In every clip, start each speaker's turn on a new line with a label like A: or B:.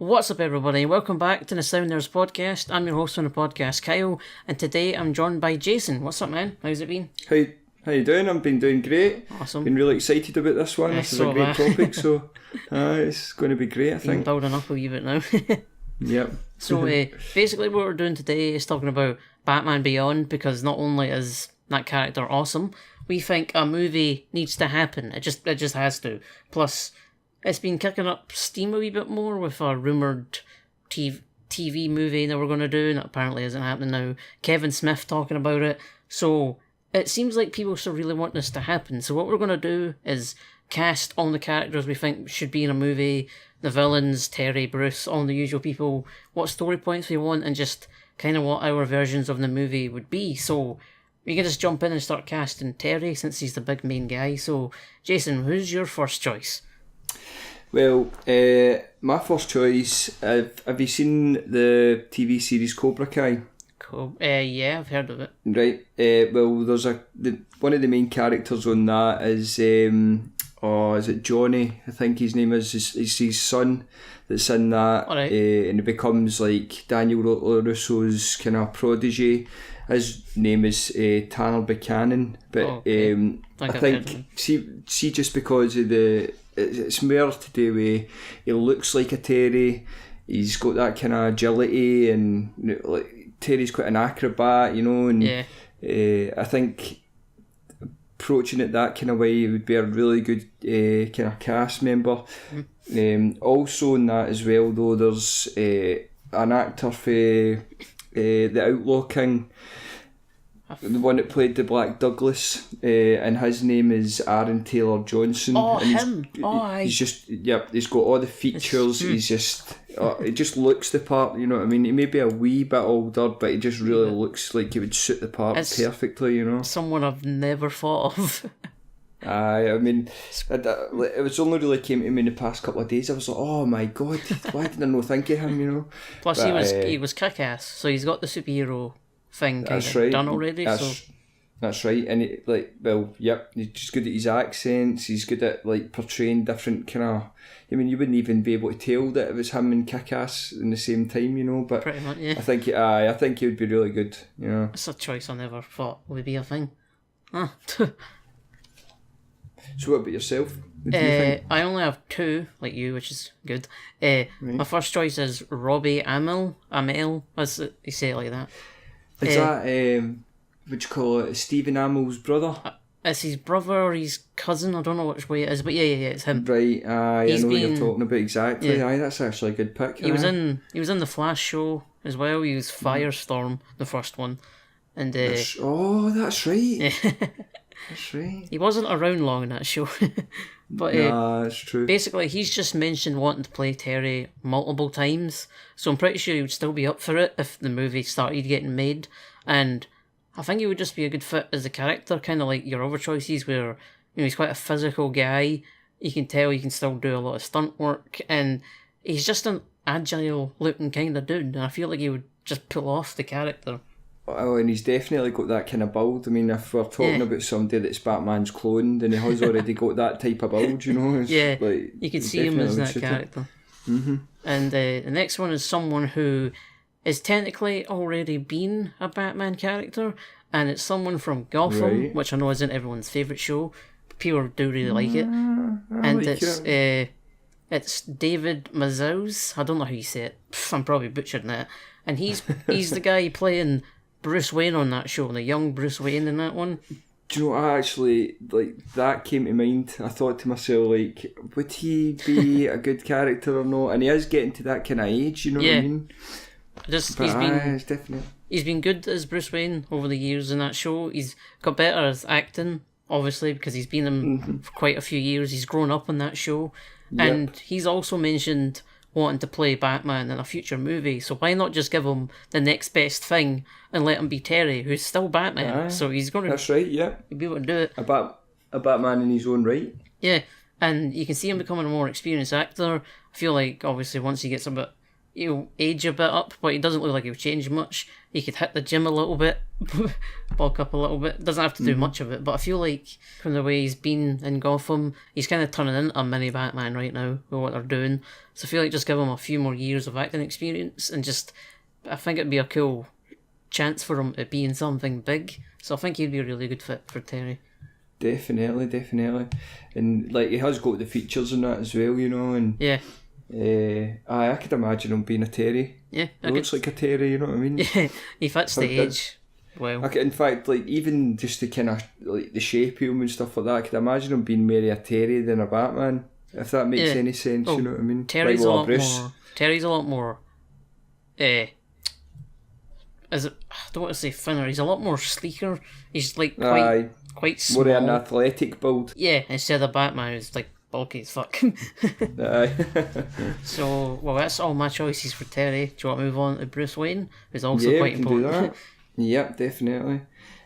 A: What's up, everybody? Welcome back to the SoundNerds podcast. I'm your host on the podcast, Kyle, and today I'm joined by Jason. What's up, man? How's it been?
B: How you doing? I've been doing great.
A: Awesome.
B: Been really excited about this one. This is a great topic, so it's going to be great, I think.
A: Building up a wee bit now.
B: Yep.
A: So basically what we're doing today is talking about Batman Beyond, because not only is that character awesome, we think a movie needs to happen. It just has to. Plus, it's been kicking up steam a wee bit more with a rumoured TV movie that we're going to do, and that apparently isn't happening now. Kevin Smith talking about it. So it seems like people still really want this to happen. So what we're going to do is cast all the characters we think should be in a movie, the villains, Terry, Bruce, all the usual people, what story points we want, and just kind of what our versions of the movie would be. So we can just jump in and start casting Terry, since he's the big main guy. So Jason, who's your first choice?
B: Well, my first choice, have you seen the TV series Cobra Kai?
A: Cool. Yeah, I've heard of it.
B: Right. Well, there's one of the main characters on that is is it Johnny? I think his name is. It's his son that's in that,
A: All right.
B: And it becomes like Daniel Russo's kind of protege. His name is Tanner Buchanan, but I think see just because of it's more to do with he looks like a Terry. He's got that kind of agility, and like Terry's quite an acrobat, and I think approaching it that kind of way would be a really good kind of cast member. Also in that as well, though, there's an actor for the Outlaw King, the one that played the Black Douglas, and his name is Aaron Taylor Johnson.
A: Oh,
B: and
A: him!
B: He's just, he's got all the features. He's just, it just looks the part. You know what I mean? He may be a wee bit older, but he just really looks like he would suit the part perfectly.
A: Someone I've never thought of.
B: I mean, it was only really came to me in the past couple of days. I was like, oh my god, why didn't I not think of him?
A: Plus, he was kick-ass, so he's got the superhero thing kind of done already.
B: That's right, and he's just good at his accents. He's good at like portraying different kind of. I mean, you wouldn't even be able to tell that it was him and Kick-Ass in the same time, But
A: pretty much, yeah.
B: I think he would be really good.
A: It's a choice I never thought would be a thing.
B: So what about yourself? What do you think?
A: I only have two, like you, which is good. Right. My first choice is Robbie Amell, as you say it like that.
B: Is that, what you call it, Stephen Amell's brother?
A: It's his brother or his cousin, I don't know which way it is, but yeah, it's him.
B: Right, I know what you're talking about exactly. Yeah. That's actually a good pick.
A: He was in the Flash show as well. He was Firestorm, the first one. And
B: that's right.
A: Yeah.
B: That's right.
A: He wasn't around long in that show. But
B: that's true.
A: Basically, he's just mentioned wanting to play Terry multiple times, so I'm pretty sure he would still be up for it if the movie started getting made. And I think he would just be a good fit as a character, kind of like your other choices, where he's quite a physical guy. You can tell he can still do a lot of stunt work, and he's just an agile-looking kind of dude. And I feel like he would just pull off the character.
B: Oh, and he's definitely got that kind of build. I mean, if we're talking about somebody that's Batman's clone, then he has already got that type of build,
A: Yeah, like, you can see him as that character.
B: Mm-hmm.
A: And the next one is someone who is technically already been a Batman character, and it's someone from Gotham, which I know isn't everyone's favourite show, but people do really like it. And it's David Mazouz. I don't know how you say it. I'm probably butchering that. And he's the guy playing Bruce Wayne on that show, the young Bruce Wayne in that one.
B: Do you know what, actually, like, that came to mind. I thought to myself, like, would he be a good character or not? And he is getting to that kind of age, you know what I mean?
A: He's been good as Bruce Wayne over the years in that show. He's got better as acting, obviously, because he's been him for quite a few years. He's grown up on that show. Yep. And he's also mentioned wanting to play Batman in a future movie, so why not just give him the next best thing and let him be Terry, who's still Batman? So he's going to...
B: That's right, yeah.
A: He'll be able to do it.
B: A Batman in his own right.
A: Yeah, and you can see him becoming a more experienced actor. I feel like, obviously, once he gets a bit he'll age a bit up, but he doesn't look like he'll change much. He could hit the gym a little bit, bulk up a little bit. Doesn't have to do much of it, but I feel like from the way he's been in Gotham, he's kind of turning into a mini Batman right now with what they're doing. So I feel like just give him a few more years of acting experience and just, I think it'd be a cool chance for him to be in something big. So I think he'd be a really good fit for Terry.
B: Definitely. And like he has got the features and that as well, you know, and
A: yeah.
B: I could imagine him being a Terry.
A: Yeah,
B: he looks like a Terry, you know what I mean?
A: Yeah, he fits the age well.
B: In fact, like even just the kind of like the shape of him and stuff like that, I could imagine him being more a Terry than a Batman, if that makes any sense. You know what I mean?
A: Terry's like, a lot more. Terry's a lot more. Is it? I don't want to say thinner. He's a lot more sleeker. He's like quite small.
B: More an athletic build.
A: Yeah, instead of Batman, who's like bulky as fuck. So, well, that's all my choices for Terry. Do you want to move on to Bruce Wayne, who's also quite important?
B: Do that. Yep, definitely.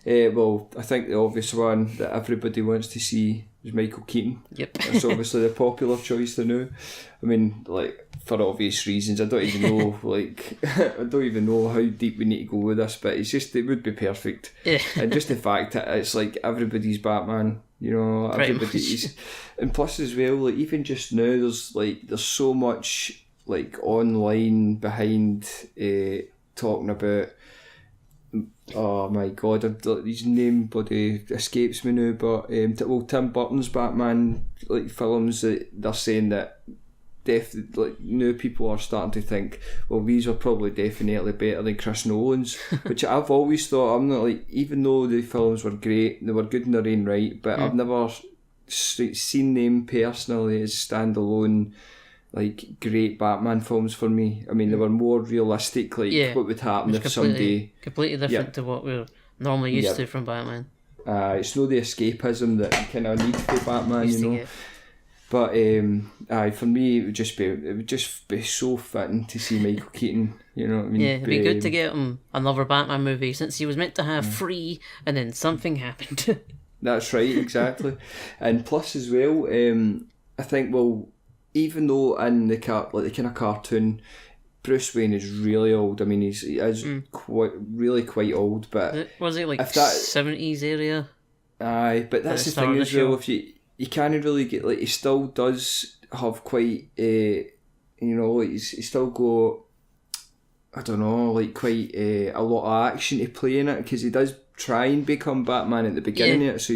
B: Well, I think the obvious one that everybody wants to see is Michael Keaton.
A: Yep.
B: That's obviously the popular choice to know. I mean, like, for obvious reasons, I don't even know, I don't even know how deep we need to go with this, but it would be perfect.
A: Yeah.
B: And just the fact that it's like everybody's Batman, you know, everybody's. And plus as well, like, even just now, there's so much, like, online behind talking about. Oh my god, his name bloody escapes me now, but Tim Burton's Batman like films, that they're saying that like new people are starting to think, well, these are probably definitely better than Chris Nolan's, which I've always thought. I'm not like, even though the films were great, they were good in their own right, but I've never seen them personally as standalone like great Batman films for me. I mean, they were more realistic, like what would happen if somebody
A: completely different to what we're normally used to from Batman.
B: It's not the escapism that you kind of need for Batman, you know. But for me, it would just be so fitting to see Michael Keaton. You know what I mean?
A: Yeah, it'd be good to get him another Batman movie, since he was meant to have 3 and then something happened.
B: That's right, exactly. And plus as well, I think, well, even though in the kind of cartoon, Bruce Wayne is really old. I mean, he is quite old. But
A: was it like 70s area?
B: Aye, but that's the thing as well. If you can't really get, like, he still does have quite he's still got, I don't know, like quite a lot of action to play in it, because he does try and become Batman at the beginning of it, so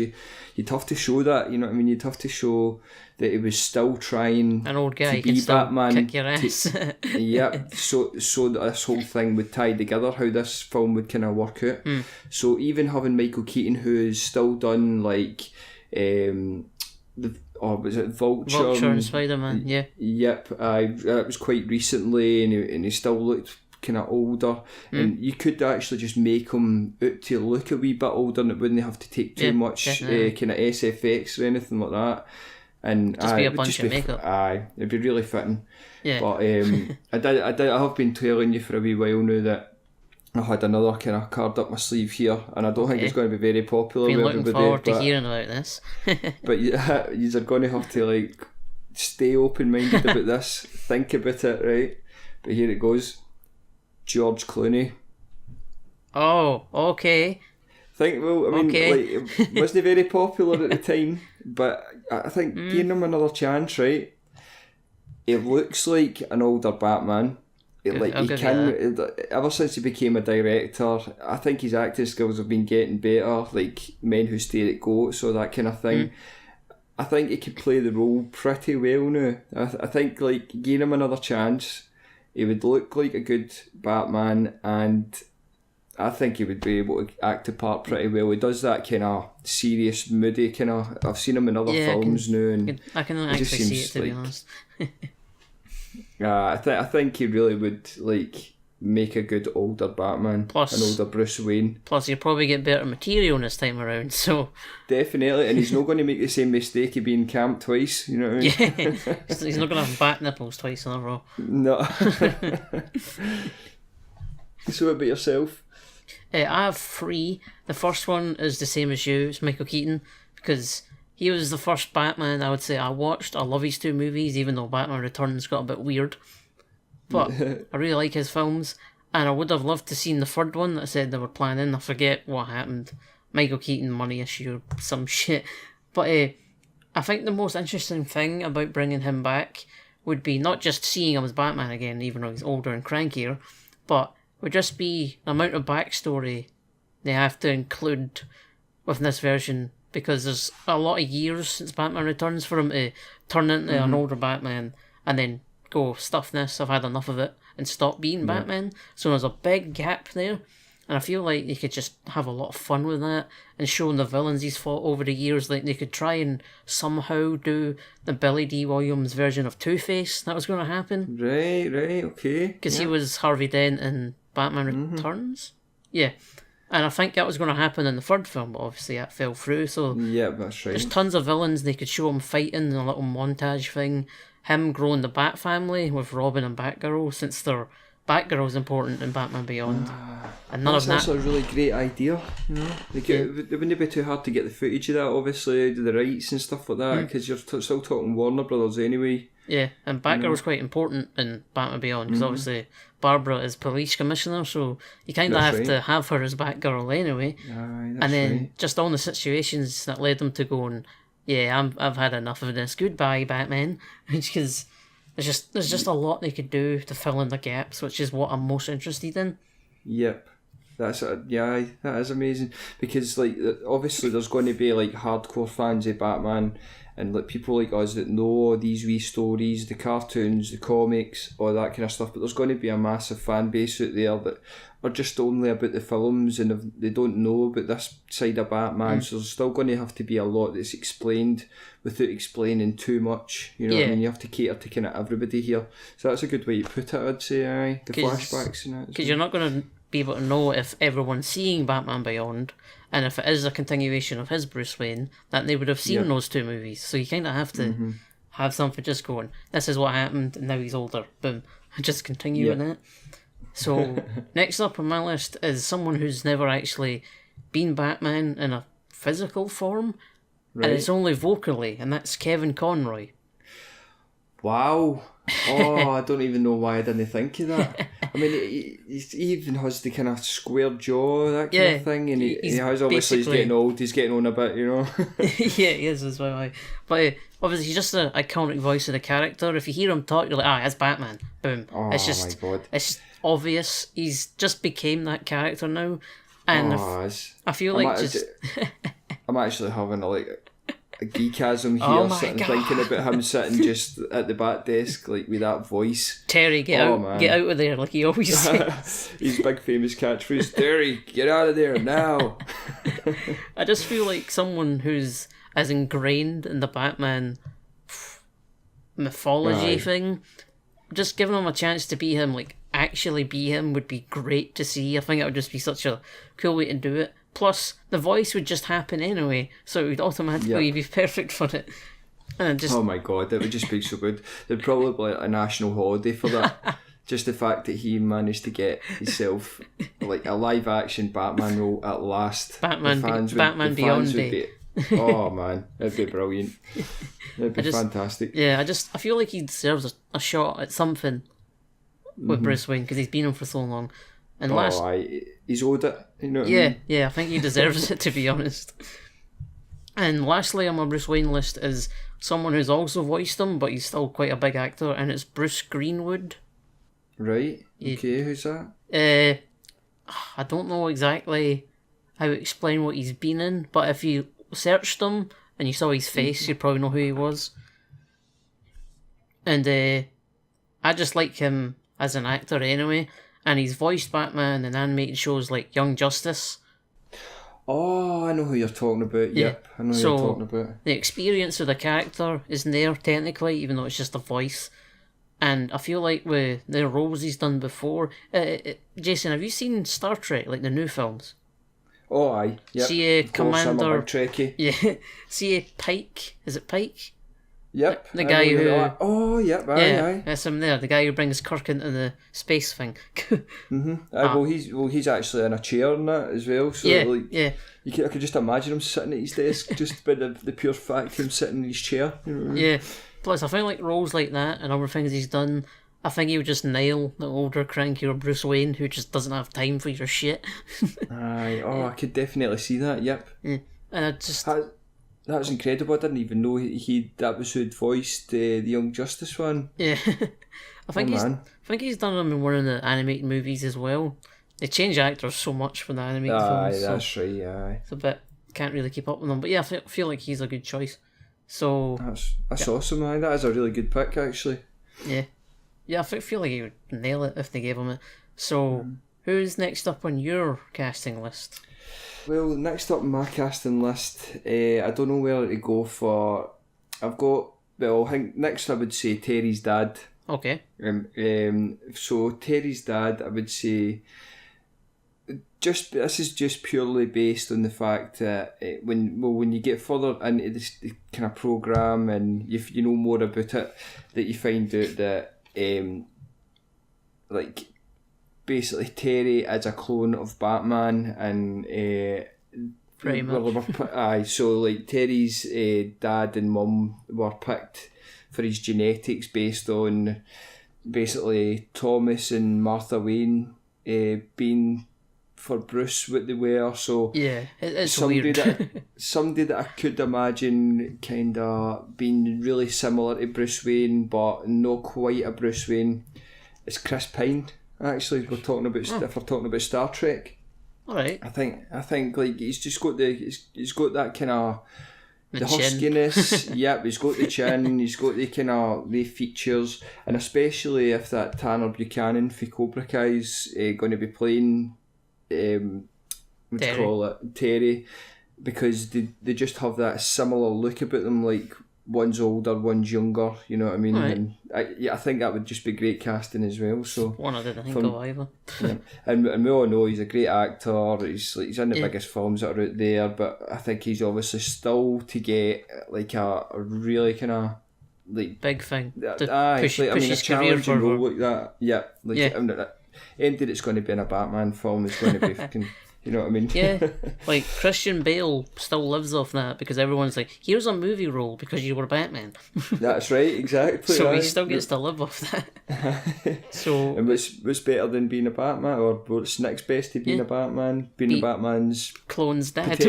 B: you'd have to show that, you know what I mean? You'd have to show that he was still trying
A: an old guy
B: to be Batman.
A: Kick your ass.
B: So that this whole thing would tie together, how this film would kind of work out. So even having Michael Keaton, who has still done like was it Vulture
A: and Spider-Man? Yeah.
B: Yep. That was quite recently, and he still looked kind of older, and you could actually just make him out to look a wee bit older, and it wouldn't have to take too much kind of SFX or anything like that. And
A: just be a bunch of makeup.
B: It'd be really fitting.
A: Yeah.
B: But I have been telling you for a wee while now that I had another kind of card up my sleeve here, and I don't think it's going to be very popular with everybody.
A: Been looking forward to hearing about this.
B: But you are going to have to like stay open-minded about this, think about it, right? But here it goes. George Clooney.
A: Oh, okay.
B: Like, it wasn't very popular at the time, but I think giving him another chance, right? He looks like an older Batman. Ever since he became a director, I think his acting skills have been getting better, like Men Who Stare at Goats, so that kind of thing. I think he could play the role pretty well now. I think, like, giving him another chance, he would look like a good Batman, and I think he would be able to act the part pretty well. He does that kind of serious, moody kind of. I've seen him in other films now, and
A: I can actually see it, to be honest.
B: I think he really would like make a good older Batman, an older Bruce Wayne.
A: Plus, he'll probably get better material this time around. So
B: definitely, and he's not going to make the same mistake of being camped twice. You know what I mean?
A: Yeah, he's not going to have bat nipples twice in a row.
B: No. So what about yourself?
A: I have 3. The first one is the same as you. It's Michael Keaton, because he was the first Batman I would say I watched. I love his 2 movies, even though Batman Returns got a bit weird. But I really like his films, and I would have loved to seen the third one that I said they were planning. I forget what happened. Michael Keaton, money issue, or some shit. But I think the most interesting thing about bringing him back would be not just seeing him as Batman again, even though he's older and crankier, but would just be the amount of backstory they have to include with this version, because there's a lot of years since Batman Returns for him to turn into an older Batman and then go, stuff this, I've had enough of it, and stop being Batman. So there's a big gap there, and I feel like they could just have a lot of fun with that and showing the villains he's fought over the years. Like, they could try and somehow do the Billy D. Williams version of Two-Face that was going to happen.
B: Right, okay.
A: Because he was Harvey Dent in Batman Returns. Yeah. And I think that was going to happen in the third film, but obviously that fell through. So
B: yeah, that's right.
A: There's tons of villains they could show him fighting in a little montage thing. Him growing the Bat family with Robin and Batgirl, since their Batgirl's important in Batman Beyond. And none of that.
B: That's a really great idea. You know, it wouldn't be too hard to get the footage of that, obviously, the rights and stuff like that, because you're still talking Warner Brothers anyway.
A: Yeah, and Batgirl's quite important in Batman Beyond, because obviously Barbara is police commissioner, so you kind of have to have her as Batgirl anyway. And then just all the situations that led them to going, yeah, I've had enough of this. Goodbye, Batman. Because there's just a lot they could do to fill in the gaps, which is what I'm most interested in.
B: Yep. That is amazing, because like obviously there's going to be like hardcore fans of Batman and like people like us that know these wee stories, the cartoons, the comics, all that kind of stuff, but there's going to be a massive fan base out there that are just only about the films and they don't know about this side of Batman, so there's still going to have to be a lot that's explained without explaining too much, you know what I mean? You have to cater to kind of everybody here, so that's a good way to put it, I'd say. The flashbacks and that, because
A: you're not going to be able to know if everyone's seeing Batman Beyond, and if it is a continuation of his Bruce Wayne, that they would have seen those two movies. So you kind of have to have something just going, this is what happened, and now he's older. Boom. Just continue with it. So next up on my list is someone who's never actually been Batman in a physical form, and it's only vocally, and that's Kevin Conroy.
B: Wow. Oh, I don't even know why I didn't think of that. I mean, he even has the kind of square jaw, that kind of thing, and he has, obviously he's getting old, he's getting on a bit, you know.
A: Yeah, he is as well. But obviously he's just an iconic voice of the character. If you hear him talk, you're like, that's Batman. Boom. Oh, it's just, my God. It's just obvious. He's just became that character now. And I feel like
B: I'm actually having a geekasm here, sitting thinking about him sitting just at the back desk, like with that voice.
A: Terry, get out of there, like he always says.
B: His big famous catchphrase, Terry, get out of there now.
A: I just feel like someone who's as ingrained in the Batman mythology thing, just giving him a chance to be him, like actually be him, would be great to see. I think it would just be such a cool way to do it. Plus, the voice would just happen anyway, so it would automatically be perfect for it. And
B: oh my God, that would just be so good. There'd probably be a national holiday for that. Just the fact that he managed to get himself like a live action Batman role at last.
A: Batman Beyond Day.
B: Oh man, that'd be brilliant. That'd be fantastic.
A: Yeah, I feel like he deserves a shot at something with Bruce Wayne, because he's been on for so long. And
B: he's owed it, you know what I mean?
A: Yeah, I think he deserves it, to be honest. And lastly on my Bruce Wayne list is someone who's also voiced him, but he's still quite a big actor, and it's Bruce Greenwood.
B: Right, okay, who's that?
A: I don't know exactly how to explain what he's been in, but if you searched him and you saw his face, you'd probably know who he was. And I just like him as an actor anyway. And he's voiced Batman in animated shows like Young Justice.
B: Oh, I know who you're talking about. Yep, I know who you're talking about.
A: The experience of the character isn't there technically, even though it's just a voice. And I feel like with the roles he's done before... Jason, have you seen Star Trek, like the new films?
B: Oh, aye. Yep.
A: See Commander...
B: I'm a big Trekkie.
A: Yeah. See Pike? Is it Pike?
B: Yep.
A: The guy who...
B: Oh, yep, aye.
A: That's him there. The guy who brings Kirk into the space thing.
B: Well, he's actually in a chair and that as well. So I could just imagine him sitting at his desk just by the pure fact of him sitting in his chair. You know what I mean?
A: Yeah. Plus, I find like roles like that and other things he's done I think he would just nail the older, crankier Bruce Wayne who just doesn't have time for your shit.
B: Aye, I could definitely see that, yep.
A: Yeah. And I just...
B: That was incredible. I didn't even know that was who'd voiced the Young Justice one.
A: Yeah. I think he's done them in one of the animated movies as well. They change actors so much for the animated films.
B: Aye, that's right, aye.
A: It's a bit... Can't really keep up with them. But yeah, I feel like he's a good choice. So...
B: That's awesome, aye. That is a really good pick, actually.
A: Yeah. Yeah, I feel like he would nail it if they gave him it. So, who's next up on your casting list?
B: Well, next up on my casting list, I don't know where to go for. I think next I would say Terry's dad.
A: Okay.
B: So Terry's dad, I would say, this is just purely based on the fact that when you get further into this kind of program and if you know more about it, that you find out that like basically Terry is a clone of Batman and
A: pretty much.
B: Aye, so like Terry's dad and mum were picked for his genetics based on basically Thomas and Martha Wayne being for Bruce what they were, so
A: yeah, it's weird.
B: Somebody that I could imagine kind of being really similar to Bruce Wayne but not quite a Bruce Wayne is Chris Pine. Actually, if we're talking about Star Trek,
A: all right.
B: I think like he's got that kind of the
A: chin.
B: huskiness. Yep, he's got the chin. He's got the kind of the features, and especially if that Tanner Buchanan for Cobra Kai's going to be playing. What do you call it, Terry, because they just have that similar look about them, like one's older, one's younger, you know what I mean?
A: Right.
B: And I think that would just be great casting as well. So
A: one I didn't think of either.
B: Yeah. And we all know he's a great actor. He's in the biggest films that are out there, but I think he's obviously still to get like a really kind of like
A: big thing.
B: Push his challenging role like that. Yeah, like anything that's going to be in a Batman film is going to be fucking. You know what I mean?
A: Yeah, like Christian Bale still lives off that because everyone's like, here's a movie role because you were Batman.
B: That's right, exactly.
A: So he still gets to live off that. So
B: and what's better than being a Batman, or what's next best to being a Batman? Being a Batman's
A: clone's dad.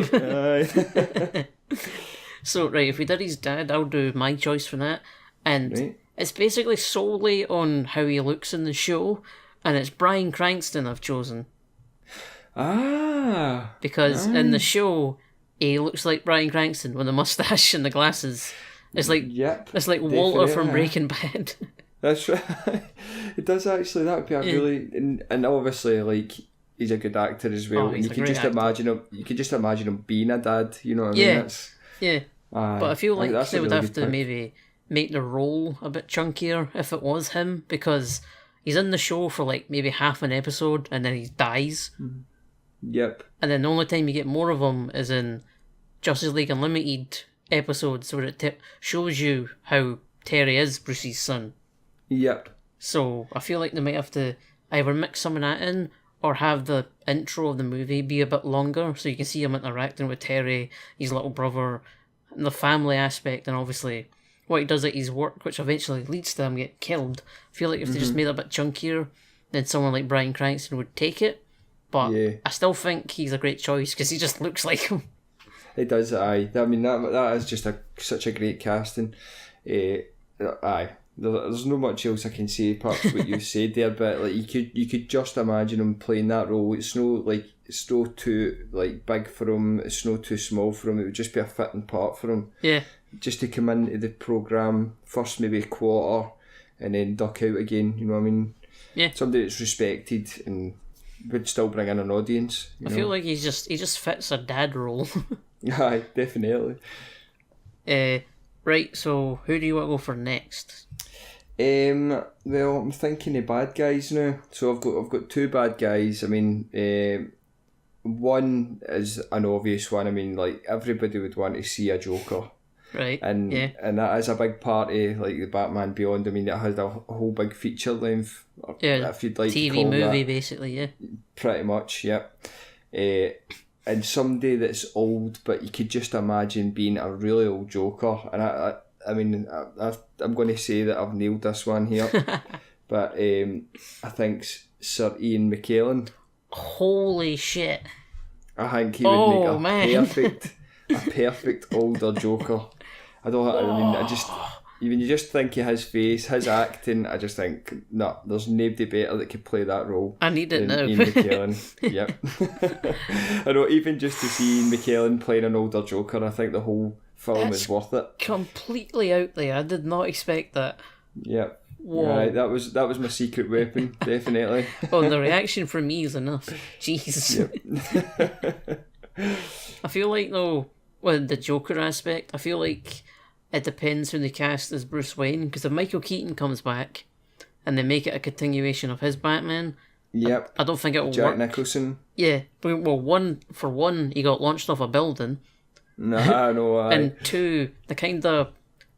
A: So right, if we did his dad, I'll do my choice for that, and it's basically solely on how he looks in the show, and it's Bryan Cranston I've chosen. Because in the show he looks like Bryan Cranston with the mustache and the glasses. It's like Walter from Breaking Bad.
B: That's right. It does actually. That would be a really and obviously like he's a good actor as well. And you can just imagine him. You can just imagine him being a dad. You know what I mean? But I feel like they would have to maybe make the role a bit chunkier if it was him, because he's in the show for like maybe half an episode and then he dies. Mm-hmm. Yep.
A: And then the only time you get more of him is in Justice League Unlimited episodes where it shows you how Terry is Bruce's son.
B: Yep.
A: So I feel like they might have to either mix some of that in or have the intro of the movie be a bit longer so you can see him interacting with Terry, his little brother, and the family aspect, and obviously what he does at his work, which eventually leads to him get killed. I feel like if they just made it a bit chunkier, then someone like Bryan Cranston would take it. But I still think he's a great choice because he just looks like him.
B: It does, aye. I mean, that is just such a great casting. Aye. There's not much else I can say apart from what you said there, but like you could just imagine him playing that role. It's no too like big for him. It's no too small for him. It would just be a fitting part for him. Yeah. Just to come into the programme first, maybe a quarter, and then duck out again. You know what I mean? Yeah. Somebody that's respected and would still bring in an audience.
A: I feel like he just fits a dad role.
B: Aye, definitely.
A: Right, so who do you want to go for next?
B: Well, I'm thinking of bad guys now. So I've got two bad guys. I mean, one is an obvious one. I mean, like everybody would want to see a Joker. Right. And that is a big part of like the Batman Beyond. I mean, it has a whole big feature length. If you'd like
A: TV
B: to call
A: movie,
B: that.
A: Basically, yeah.
B: Pretty much, yep. And somebody that's old, but you could just imagine being a really old Joker. And I mean, I'm going to say that I've nailed this one here. but I think Sir Ian McKellen.
A: Holy shit!
B: I think he would make a
A: man.
B: perfect older Joker. I just even you just think of his face, his acting. I just think no, there's nobody better that could play that role.
A: I need it now.
B: Ian McKellen. Yep. I know. Even just to see Ian McKellen playing an older Joker, I think the whole film is worth it.
A: Completely out there. I did not expect that.
B: Yep.
A: Whoa.
B: Right, that was my secret weapon, definitely.
A: Oh, the reaction from me is enough. Jesus.
B: Yep.
A: I feel like though, with the Joker aspect, I feel like it depends who they cast as Bruce Wayne. Because if Michael Keaton comes back, and they make it a continuation of his Batman,
B: yep.
A: I don't think it will
B: Jack
A: work.
B: Nicholson.
A: Yeah, well, one, he got launched off a building.
B: Nah, no.
A: And two, the kind of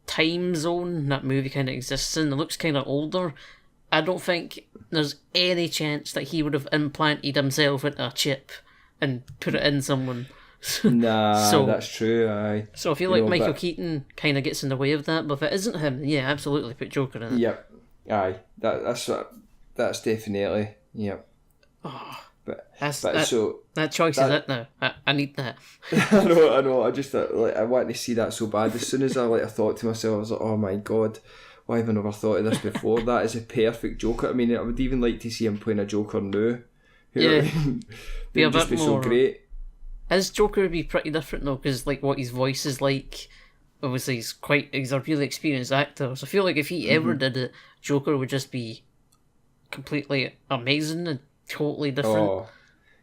A: time zone that movie kind of exists in, it looks kind of older. I don't think there's any chance that he would have implanted himself with a chip and put it in someone.
B: Nah, that's true. Aye.
A: So I feel like Michael Keaton kind of gets in the way of that. But if it isn't him, yeah, absolutely put Joker in it.
B: Yep. Aye. That's definitely. Yep.
A: Oh,
B: but
A: that choice is it now. I need that.
B: I know. I just I want to see that so bad. As soon as I thought to myself, I was like, oh my god, why have I never thought of this before? That is a perfect Joker. I mean, I would even like to see him playing a Joker now.
A: Yeah,
B: be a bit more. So great.
A: His Joker would be pretty different though, because like what his voice is like. Obviously, he's a really experienced actor. So I feel like if he ever did it, Joker would just be completely amazing and totally different.
B: Oh,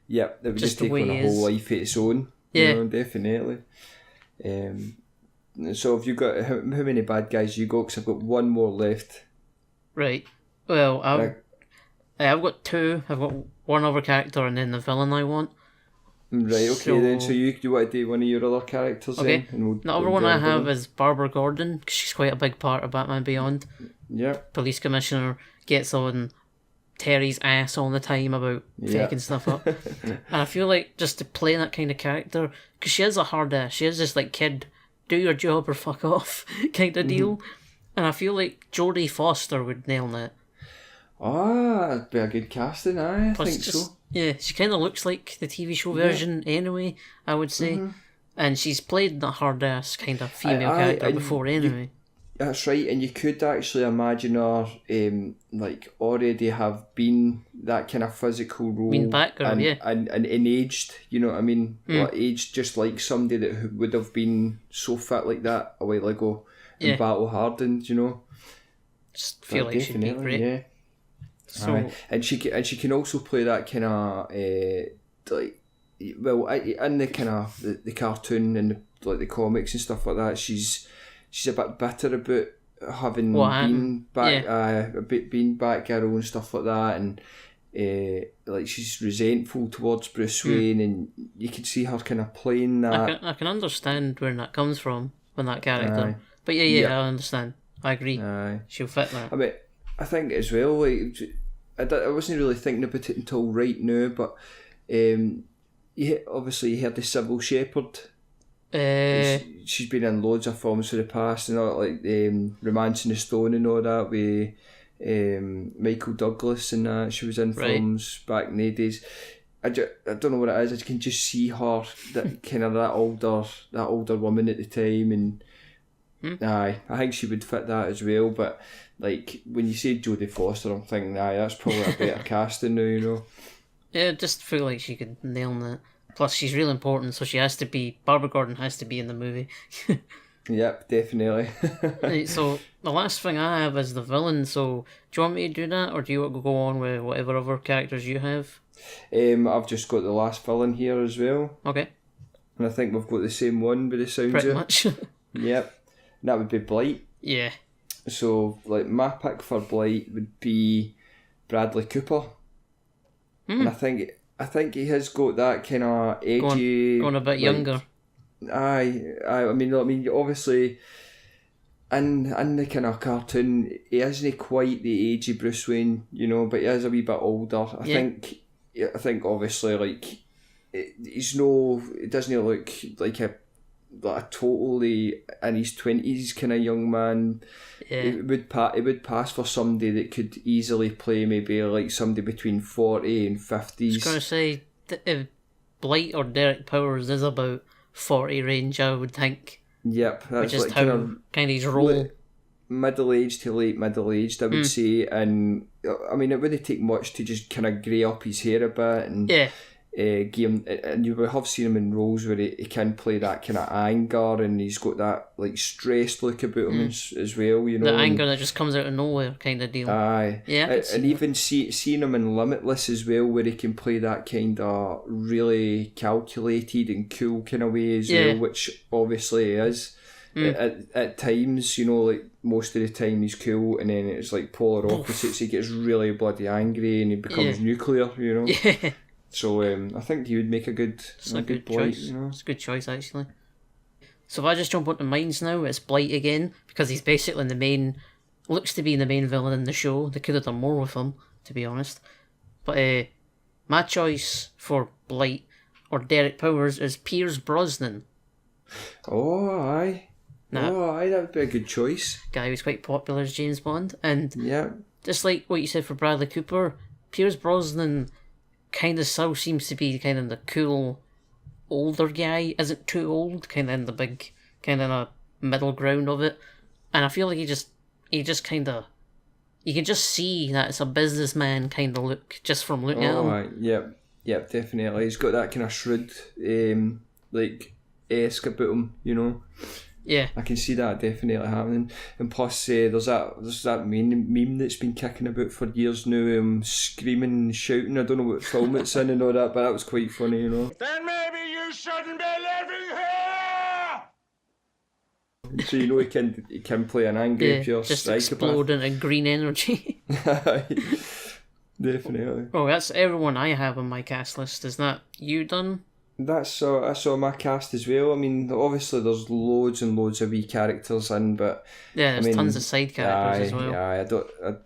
B: yep, it would just take on a whole life of its own.
A: Yeah,
B: you know, definitely. So have you got how many bad guys you got? Because I've got one more left.
A: Right. Well, I've got two. I've got one other character and then the villain I want.
B: Right. Okay. Then so you want to do one of your other characters?
A: Okay.
B: Then?
A: The other one I have is Barbara Gordon, because she's quite a big part of Batman Beyond.
B: Yep.
A: Police commissioner, gets on Terry's ass all the time about taking stuff up. And I feel like just to play that kind of character, because she is a hard ass, she is just like, kid, do your job or fuck off kind of deal. And I feel like Jodie Foster would nail that.
B: Ah, that'd be a good casting, I think so.
A: Yeah, she kind of looks like the TV show version anyway, I would say. And she's played that hard ass kind of female character before anyway.
B: That's right, and you could actually imagine her already have been that kind of physical role
A: background,
B: and aged, you know what I mean? Like, aged just like somebody that would have been so fit like that a while ago and battle hardened, you know.
A: Just feel like she'd be great.
B: Yeah. So, and she can also play that kind of in the kind of the cartoon and the comics and stuff like that. She's a bit bitter about having been Batgirl and stuff like that, and she's resentful towards Bruce Wayne, and you can see her kind of playing that.
A: I can understand where that comes from that character, but I understand. I agree. She'll fit that.
B: I mean, I think as well, I wasn't really thinking about it until right now, but obviously you heard the Sybil Shepherd. She's been in loads of films for the past, and Romancing the Stone and all that with Michael Douglas and that. She was in films back in the days. I don't know what it is. I can just see her, that older woman at the time, and I think she would fit that as well. But when you say Jodie Foster, I'm thinking, that's probably a better casting now, you know.
A: Yeah, just feel like she could nail that. Plus, she's real important, so Barbara Gordon has to be in the movie.
B: Yep, definitely.
A: Right, so the last thing I have is the villain. So do you want me to do that, or do you want to go on with whatever other characters you have?
B: I've just got the last villain here as well.
A: Okay.
B: And I think we've got the same one by the sounds
A: Pretty much.
B: Yep. And that would be Blight.
A: Yeah.
B: So, my pick for Blight would be Bradley Cooper. And I think he has got that kind of edgy...
A: Going a bit younger.
B: I mean, obviously, in the kind of cartoon, he isn't quite the agey Bruce Wayne, you know, but he is a wee bit older. I think obviously, he doesn't look like like a totally in his 20s kind of young man.
A: Yeah.
B: It would pass for somebody that could easily play maybe like somebody between 40 and 50s.
A: I was going to say, if Blight or Derek Powers is about 40 range, I would think.
B: Yep, that's
A: which is
B: like
A: how kind of his role.
B: Middle-aged to late middle-aged, I would say, and I mean it wouldn't take much to just kind of grey up his hair a bit and give him, and you have seen him in roles where he can play that kind of anger, and he's got that like stressed look about him as well, you know.
A: The anger that just comes out of nowhere kind of deal.
B: Aye.
A: Yeah.
B: And even seeing him in Limitless as well, where he can play that kind of really calculated and cool kind of way as well, which obviously he is. At times, you know, like most of the time he's cool, and then it's like polar opposites. He gets really bloody angry and he becomes nuclear, you know.
A: Yeah.
B: So I think he would make a good
A: Blight,
B: choice. You know?
A: It's a good choice actually. So if I just jump onto mines now, it's Blight again, because he's basically looks to be the main villain in the show. They could have done more with him, to be honest. But my choice for Blight or Derek Powers is Pierce Brosnan.
B: Oh, aye. That would be a good choice.
A: Guy who's quite popular as James Bond. And
B: yeah,
A: just like what you said for Bradley Cooper, Pierce Brosnan kind of still seems to be kind of the cool older guy. Isn't too old, kind of in the big, kind of middle ground of it. And I feel like he just kind of, you can just see that it's a businessman kind of look just from looking at him.
B: Right. Yep, definitely. He's got that kind of shrewd, like, esque about him, you know.
A: Yeah,
B: I can see that definitely happening. And plus, there's that meme that's been kicking about for years now, screaming and shouting. I don't know what film it's in and all that, but that was quite funny, you know.
C: Then maybe you shouldn't be living here!
B: So you know he can play an angry, pure
A: just
B: psychopath.
A: explode into green energy.
B: Definitely.
A: Oh, that's everyone I have on my cast list. Is that you done?
B: That's my cast as well. I mean, obviously there's loads and loads of wee characters in, but
A: yeah, there's tons of side characters as well.
B: Yeah,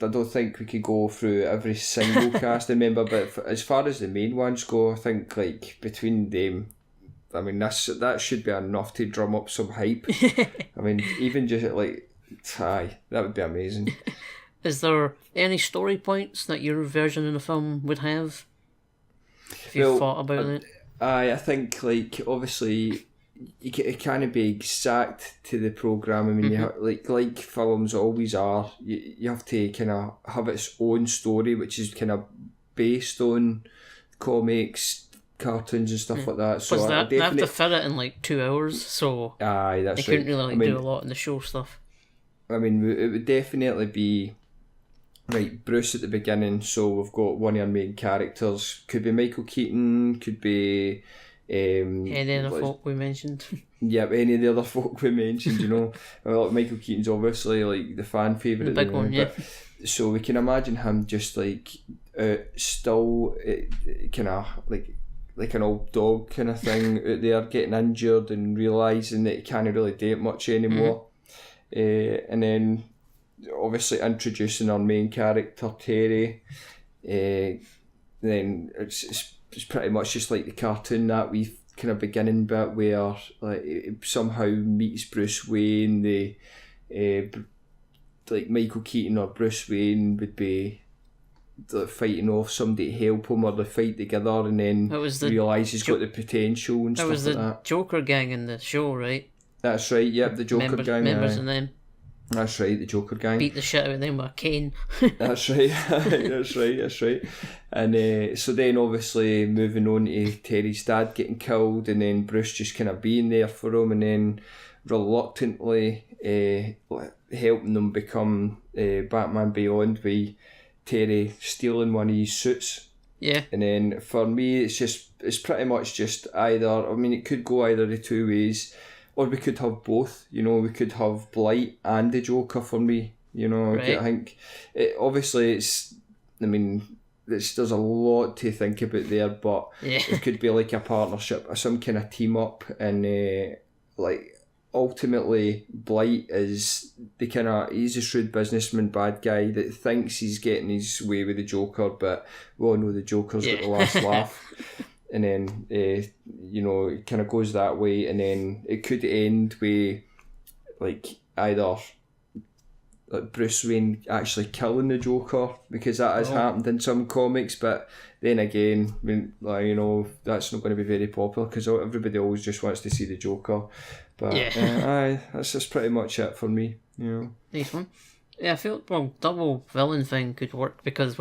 B: I don't think we could go through every single cast member, but as far as the main ones go, I think like between them, I mean that should be enough to drum up some hype. I mean, even just like, that would be amazing.
A: Is there any story points that your version of the film would have? If you thought about it.
B: I think, like, obviously, it can't be exact to the programme. I mean, you have, like films always are, you have to kind of have its own story, which is kind of based on comics, cartoons and stuff like that. So
A: they have to fit it in like 2 hours, so
B: that's
A: they couldn't really do a lot in the show stuff.
B: I mean, it would definitely be... Right, Bruce at the beginning, so we've got one of our main characters. Could be Michael Keaton, could be...
A: any other folk we mentioned.
B: Yeah, any of the other folk we mentioned, you know. Well, Michael Keaton's obviously like the fan favourite.
A: The big one, yeah.
B: So we can imagine him just like still kind of like an old dog kind of thing out there getting injured and realising that he can't really do it much anymore. And then... obviously introducing our main character Terry, then it's pretty much just like the cartoon, that we kind of beginning bit where like it somehow meets Bruce Wayne. Like Michael Keaton or Bruce Wayne would be like fighting off somebody to help him, or they fight together and then realise he's got the potential and stuff like that. That was the
A: Joker gang in the show, right?
B: That's right, yep, the Joker gang.
A: Members in them.
B: That's right, the Joker gang.
A: Beat the shit out of them with a cane.
B: That's right, that's right. And so then obviously moving on to Terry's dad getting killed, and then Bruce just kind of being there for him, and then reluctantly helping them become Batman Beyond by Terry stealing one of his suits.
A: Yeah.
B: And then for me, it's pretty much just either, I mean, it could go either the two ways. Or we could have both, you know, we could have Blight and the Joker for me, you know. Right. I think, there's a lot to think about there, but it could be like a partnership, some kind of team up, and ultimately Blight is he's a shrewd businessman bad guy that thinks he's getting his way with the Joker, but we all know the Joker's got the last laugh. and then it kind of goes that way, and then it could end with like either like Bruce Wayne actually killing the Joker, because that has happened in some comics, but then again, that's not going to be very popular because everybody always just wants to see the Joker. But that's just pretty much it for me.
A: Nice one. Yeah, I feel double villain thing could work because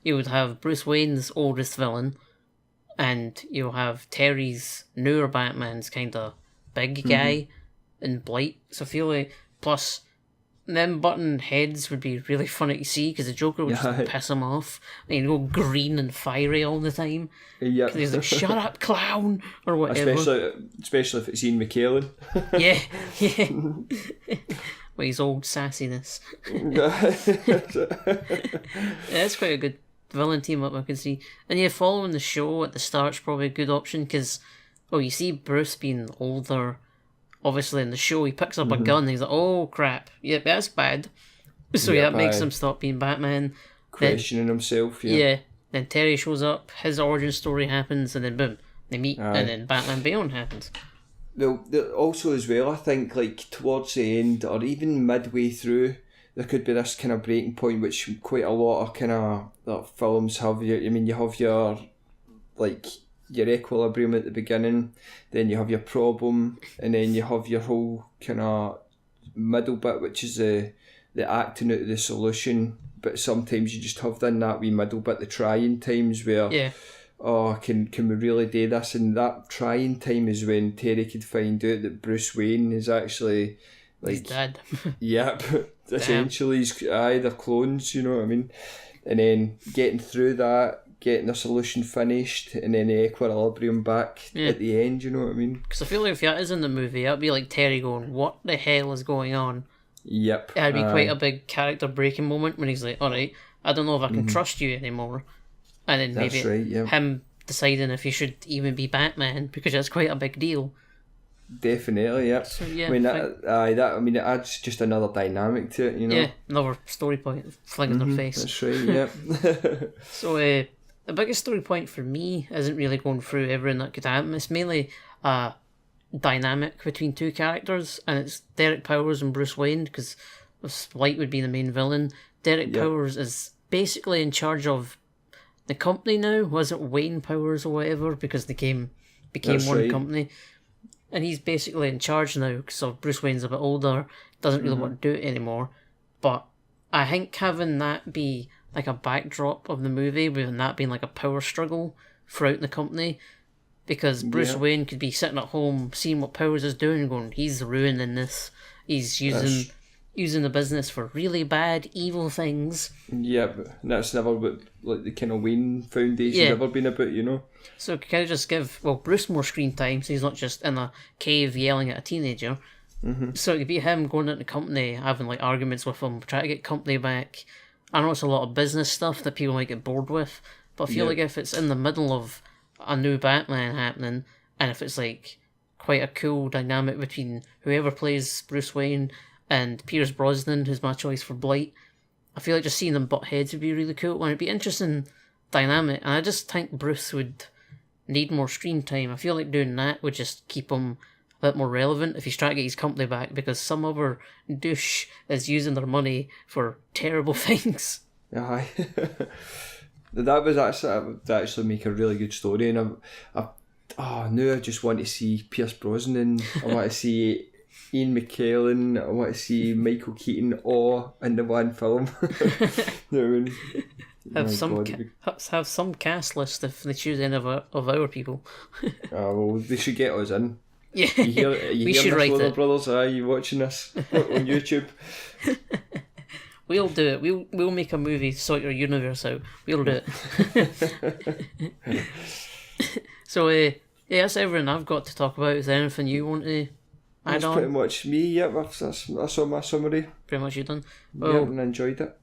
A: you would have Bruce Wayne's oldest villain, and you'll have Terry's newer Batman's kind of big guy in Blight. So I feel like plus. Them button heads would be really funny to see because the Joker would just piss him off and he'd go green and fiery all the time. Yeah, he's like, "Shut up, clown," or whatever.
B: Especially if it's Ian McKellen.
A: yeah. With his old sassiness. It's quite a good villain team up I can see. And following the show at the start's probably a good option because, you see Bruce being older. Obviously, in the show, he picks up a gun and he's like, "Oh, crap. Yep, that's bad." So, that makes him stop being Batman.
B: Questioning himself,
A: Yeah. Then Terry shows up, his origin story happens, and then boom, they meet, and then Batman Beyond happens.
B: Well, also as well, I think, like, towards the end, or even midway through, there could be this kind of breaking point, which quite a lot of kind of films have. You have your, like, your equilibrium at the beginning, then you have your problem, and then you have your whole kind of middle bit, which is the acting out of the solution. But sometimes you just have in that wee middle bit, the trying times where can we really do this? And that trying time is when Terry could find out that Bruce Wayne is actually like
A: he's dead.
B: Yep. Essentially they're clones, you know what I mean? And then getting through that, getting the solution finished, and then the equilibrium back at the end, you know what I mean?
A: Because I feel like if that is in the movie, that'd be like Terry going, "What the hell is going on?"
B: Yep.
A: It'd be quite a big character breaking moment when he's like, "Alright, I don't know if I can trust you anymore." And then maybe him deciding if he should even be Batman, because that's quite a big deal.
B: Definitely, yep.
A: So,
B: it adds just another dynamic to it, you know?
A: Yeah, another story point fling in their face.
B: That's right, yep.
A: So, the biggest story point for me isn't really going through everything that could happen. It's mainly a dynamic between two characters, and it's Derek Powers and Bruce Wayne, because Light would be the main villain. Derek Powers is basically in charge of the company now. Was it Wayne Powers or whatever? Because the game became one company. And he's basically in charge now, so Bruce Wayne's a bit older, doesn't really want to do it anymore. But I think having that be like a backdrop of the movie, with that being like a power struggle throughout the company, because Bruce Wayne could be sitting at home seeing what Powers is doing and going, "He's ruining this, he's using the business for really bad, evil things."
B: Yeah, but that's never what like the kind of Wayne Foundation's ever been about, you know?
A: So can I just give Bruce more screen time so he's not just in a cave yelling at a teenager? So it could be him going into the company, having like arguments with him, trying to get company back. I know it's a lot of business stuff that people might get bored with, but I feel like if it's in the middle of a new Batman happening, and if it's like quite a cool dynamic between whoever plays Bruce Wayne and Pierce Brosnan, who's my choice for Blight, I feel like just seeing them butt heads would be really cool, and it'd be interesting dynamic, and I just think Bruce would need more screen time. I feel like doing that would just keep him a bit more relevant if he's trying to get his company back, because some other douche is using their money for terrible things.
B: Aye. That would actually make a really good story, and now I just want to see Pierce Brosnan, I want to see Ian McKellen, I want to see Michael Keaton all in the one film. You know what I mean?
A: Have some cast list if they choose any of our people.
B: Well, they should get us in.
A: Yeah,
B: we should write it. Brothers, are you watching this on YouTube?
A: We'll do it. We'll make a movie, sort your universe out. We'll do it. So, that's everything I've got to talk about. Is there anything you want to add on?
B: That's pretty much me, yep. That's all my summary.
A: Pretty much you done. Well,
B: yep, and I enjoyed it.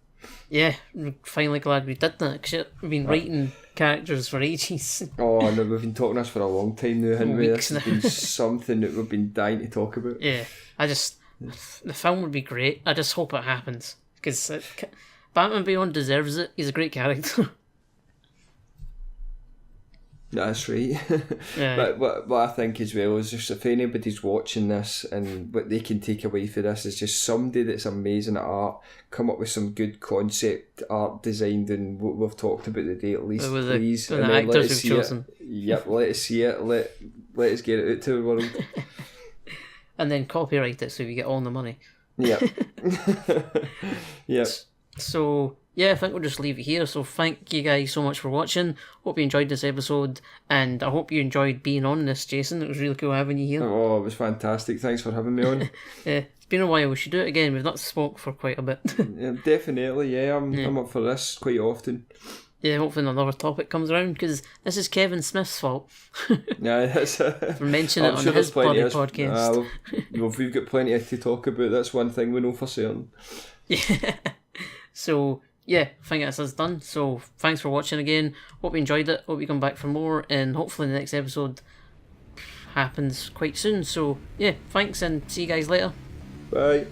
A: Yeah, I'm finally glad we did that, because we've been writing characters for ages.
B: Oh, no, we've been talking this for a long time now, haven't we? This has been something that we've been dying to talk about.
A: Yeah, the film would be great. I just hope it happens, because Batman Beyond deserves it. He's a great character.
B: That's right. But what I think as well is just if anybody's watching this and what they can take away for this is just somebody that's amazing at art, come up with some good concept art designed and what we've talked about today at least, please.
A: And then let us see it.
B: Yep, let us see it. Let us get it out to the world.
A: And then copyright it so we get all the money.
B: Yep. Yep.
A: So, yeah, I think we'll just leave it here. So thank you guys so much for watching. Hope you enjoyed this episode, and I hope you enjoyed being on this, Jason. It was really cool having you here.
B: Oh, it was fantastic. Thanks for having me on.
A: Yeah, it's been a while. We should do it again. We've not spoke for quite a bit.
B: Yeah, definitely, yeah. I'm up for this quite often.
A: Yeah, hopefully another topic comes around, because this is Kevin Smith's fault.
B: Yeah, that's
A: for mentioning it on his bloody podcast.
B: We've got plenty to talk about. That's one thing we know for certain.
A: Yeah. So, yeah, I think that's us done. So, thanks for watching again. Hope you enjoyed it. Hope you come back for more. And hopefully the next episode happens quite soon. So, yeah, thanks and see you guys later.
B: Bye.